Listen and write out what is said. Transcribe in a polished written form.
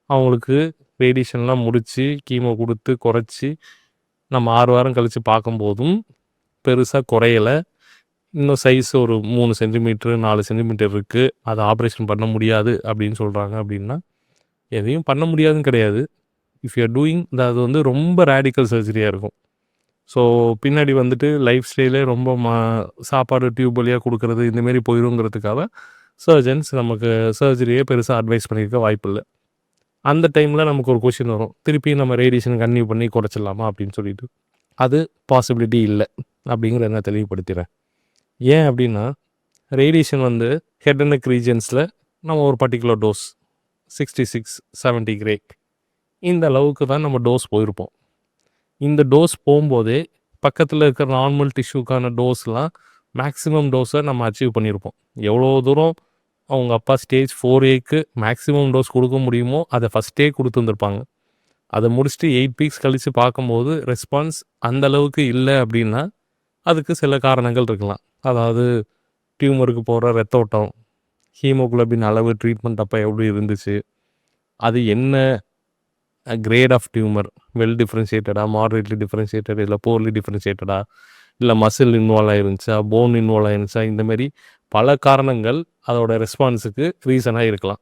அவங்களுக்கு ரேடியேஷன்லாம் முடிச்சு, கீமோ குடுத்து குறைச்சு, நம்ம 6 வாரம் கழிச்சு பார்க்கும்போதும் பெருசா குறையல. இன்னும் சைஸ் ஒரு 3 சென்டிமீட்டர், 4 சென்டிமீட்டர் இருக்கு. அத ஆப்ரேஷன் பண்ண முடியாது அப்படின்னு சொல்றாங்க அப்படின்னா, எதையும் பண்ண முடியாதுன்னு கிடையாது. இஃப் யூ ஆர் டூயிங் அது வந்து ரொம்ப ரேடிக்கல் சர்ஜரியா இருக்கும். ஸோ பின்னாடி வந்துட்டு லைஃப் ஸ்டைலே ரொம்ப சாப்பாடு டியூப் வழியா குடுக்குறது இந்த மாரி போயிருங்கிறதுக்காக சர்ஜன்ஸ் நமக்கு சர்ஜரியே பெருசா அட்வைஸ் பண்ணியிருக்க வாய்ப்பில்ல. அந்த டைம்ல நமக்கு ஒரு கொஸ்டின் வரும். திருப்பி நம்ம ரேடியேஷன் கன்டினியூ பண்ணி குறைச்சிடலாமா அப்படின்னு சொல்லிட்டு. அது பாசிபிலிட்டி இல்ல. அப்படிங்கிறத நான் தெளிவுபடுத்திறேன். ஏன் அப்படின்னா, ரேடியேஷன் வந்து ஹெட் அண்ட் நெக் ரீஜியன்ஸ்ல நம்ம ஒரு பர்ட்டிகுலர் டோஸ் 66, 70 கிரே இந்த அளவுக்கு தான் நம்ம டோஸ் போயிருப்போம். இந்த டோஸ் போம்போதே பக்கத்துல இருக்கிற நார்மல் டிஷ்யூக்கான டோஸ்லாம் மேக்ஸிமம் டோஸை நம்ம அச்சீவ் பண்ணியிருப்போம். எவ்வளோ தூரம் அவங்க அப்பா ஸ்டேஜ் 4ஏக்கு மேக்ஸிமம் டோஸ் குடுக்க முடியுமோ, அத ஃபர்ஸ்ட்டே குடுத்துருந்துருப்பாங்க. அத முடிச்சுட்டு 8 வீக்ஸ் கழிச்சு பார்க்கும்போது ரெஸ்பான்ஸ் அந்த அளவுக்கு இல்ல அப்படின்னா, அதுக்கு சில காரணங்கள் இருக்கலாம். அதாவது டியூமருக்கு போற ரத்த ஓட்டம், ஹீமோகுளோபின் அளவு ட்ரீட்மெண்ட் அப்ப எப்படி இருந்துச்சு? அது என்ன கிரேட் ஆஃப் டியூமர்? வெல் டிஃபரன்ஷியேட்டடா? Moderately differentiated? இல்ல புவர்லி டிஃபரன்ஷியேட்டடா? இல்ல மசில் இன்வால்வ் ஆயிருந்துச்சா? போன் இன்வால்வ் ஆயிருந்துச்சா? இந்த மாரி பல காரணங்கள் அதோட ரெஸ்பான்ஸுக்கு ரீசனா இருக்கலாம்.